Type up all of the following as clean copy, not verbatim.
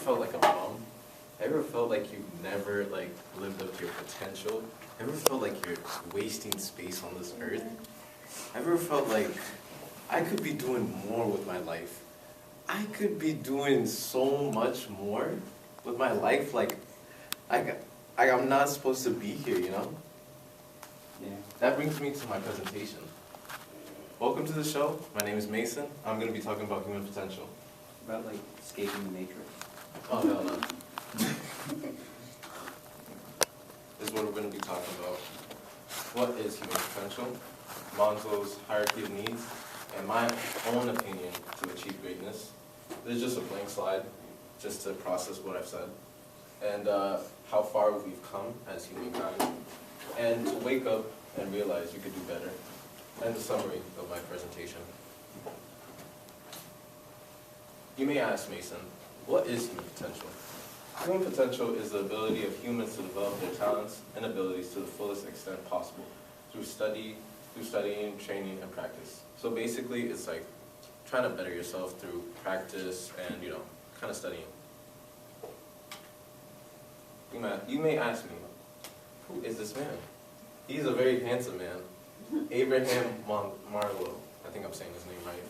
felt like a bum? Have you ever felt like you've never like lived up to your potential? Have you ever felt like you're wasting space on this earth? Have you ever felt like I could be doing more with my life? I could be doing so much more with my life. Like I'm not supposed to be here, you know? Yeah. That brings me to my presentation. Welcome to the show. My name is Mason. I'm going to be talking about human potential. About like escaping the matrix. Oh, hell no. This is what we're going to be talking about. What is human potential? Maslow's hierarchy of needs, and my own opinion to achieve greatness. This is just a blank slide, just to process what I've said, and how far we've come as humankind, and to wake up and realize you could do better. And the summary of my presentation. You may ask, Mason, what is human potential? Human potential is the ability of humans to develop their talents and abilities to the fullest extent possible through studying, training, and practice. So basically, it's like trying to better yourself through practice and, kind of studying. You may ask me, who is this man? He's a very handsome man. Abraham Marlowe, I think I'm saying his name right.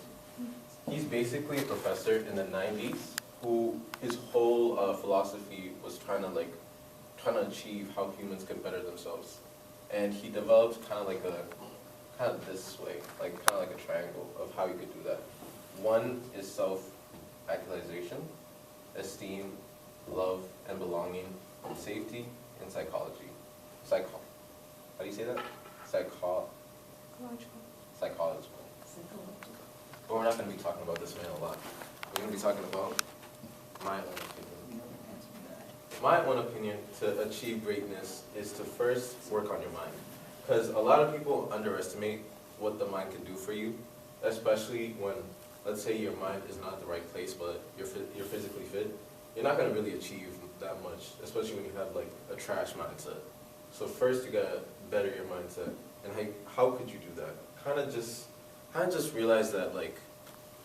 He's basically a professor in the 90s who his whole philosophy was trying to achieve how humans could better themselves. And he developed kind of this way, kind of like a triangle of how you could do that. One is self-actualization, esteem, love and belonging, safety, and psychology. How do you say that? Psychological. But we're not going to be talking about this man a lot. We're going to be talking about my own opinion. My own opinion to achieve greatness is to first work on your mind. Because a lot of people underestimate what the mind can do for you, especially when, let's say your mind is not at the right place, but you're physically fit. You're not going to really achieve that much, especially when you have like a trash mindset. So first you got to better your mindset. And how could you do that? Kind of just realize that like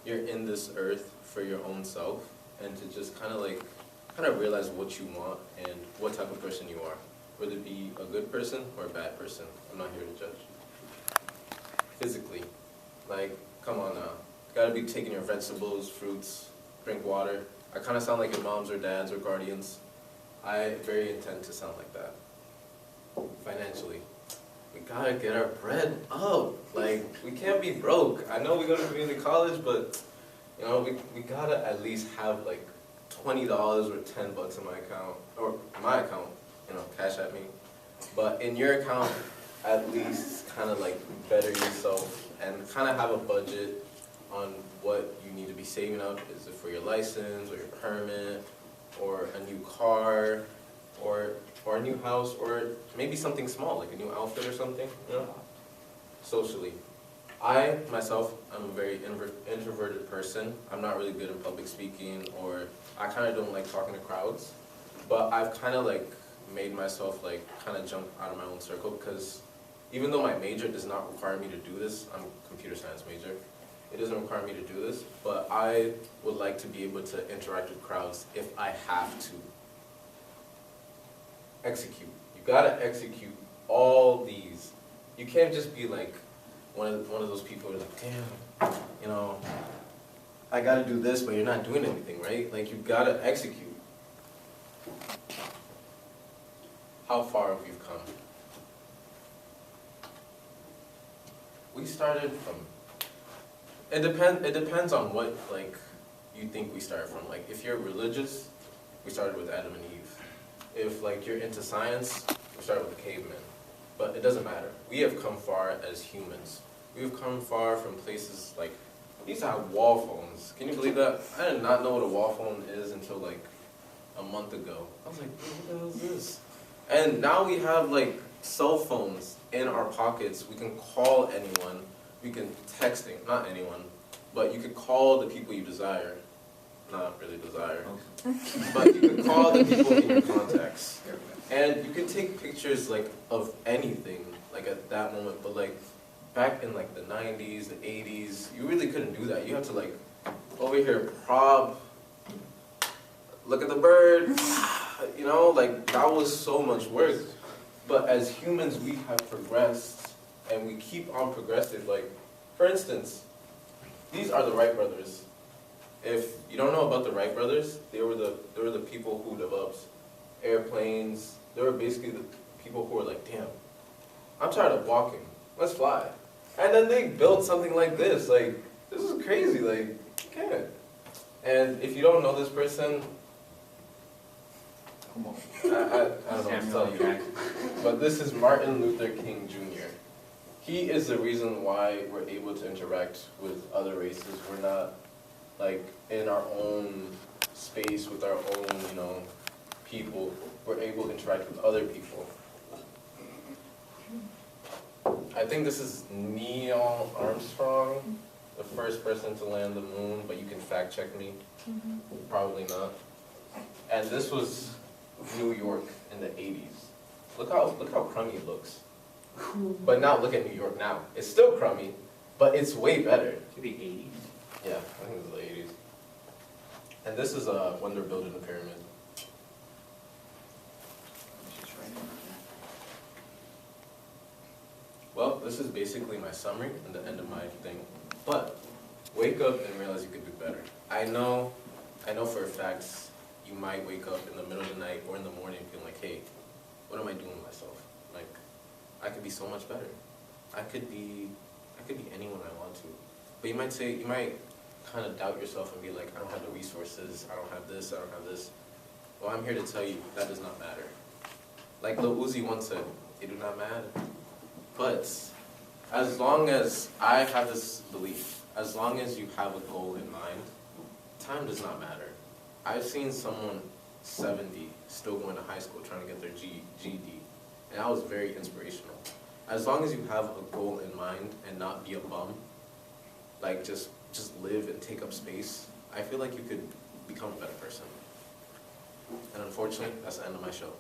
you're in this earth for your own self, and to just kind of realize what you want and what type of person you are, whether it be a good person or a bad person. I'm not here to judge. Physically, like come on now, gotta be taking your vegetables, fruits, drink water. I kind of sound like your moms or dads or guardians. I very intend to sound like that. Financially, we gotta get our bread up. Like, we can't be broke. I know we go to community college, but we gotta at least have like $20 or $10 in my account, or my account, cash at me. But in your account, at least kind of like better yourself and kind of have a budget on what you need to be saving up. Is it for your license or your permit or a new car or a new house, or maybe something small, like a new outfit or something, Socially. I, myself, I'm a very introverted person. I'm not really good in public speaking, or I kind of don't like talking to crowds. But I've kind of like made myself like kind of jump out of my own circle, because even though my major does not require me to do this, I'm a computer science major, it doesn't require me to do this, but I would like to be able to interact with crowds if I have to. Execute. You gotta execute all these. You can't just be like one of those people who are like, damn, I gotta do this, but you're not doing anything, right? Like, you gotta execute. How far have we come? We started from, it depends on what, like, you think we started from. Like, if you're religious, we started with Adam and Eve. If, like, you're into science, we started with the cavemen. But it doesn't matter. We have come far as humans. We've come far from places like, we used to have wall phones. Can you believe that? I did not know what a wall phone is until like a month ago. I was like, what the hell is this? And now we have like cell phones in our pockets. We can call anyone. We can texting, not anyone, but you could call the people you desire. Not really desire. But you can call the people in your contacts. And you can take pictures like of anything like at that moment, but like back in like the 90s, the 80s, you really couldn't do that. You have to like over here prop look at the bird, you know, like that was so much work. But as humans, we have progressed, and we keep on progressing. Like, for instance, these are the Wright brothers. If you don't know about the Wright brothers, they were the people who developed airplanes. They were basically the people who were like, damn, I'm tired of walking. Let's fly. And then they built something like this. Like, this is crazy. Like, you can't. And if you don't know this person, Come on. I don't know what to tell you. But this is Martin Luther King Jr. He is the reason why we're able to interact with other races. We're not like in our own space with our own, you know, people. We're able to interact with other people. I think this is Neil Armstrong, the first person to land the moon, but you can fact check me. Probably not. And this was New York in the 80s. Look how crummy it looks. But now look at New York now. It's still crummy, but it's way better. To the 80s. Yeah, I think it was the 80s. And this is when they're building the pyramid. Well, this is basically my summary and the end of my thing. But wake up and realize you could do better. I know for a fact you might wake up in the middle of the night or in the morning feeling like, hey, what am I doing with myself? Like, I could be so much better. I could be anyone I want to. But you might kind of doubt yourself and be like, I don't have the resources, I don't have this, I don't have this. Well, I'm here to tell you that does not matter. Like Lil Uzi once said, it do not matter. But as long as I have this belief, as long as you have a goal in mind, time does not matter. I've seen someone 70 still going to high school trying to get their GED, and that was very inspirational. As long as you have a goal in mind and not be a bum, like just live and take up space, I feel like you could become a better person. And unfortunately, that's the end of my show.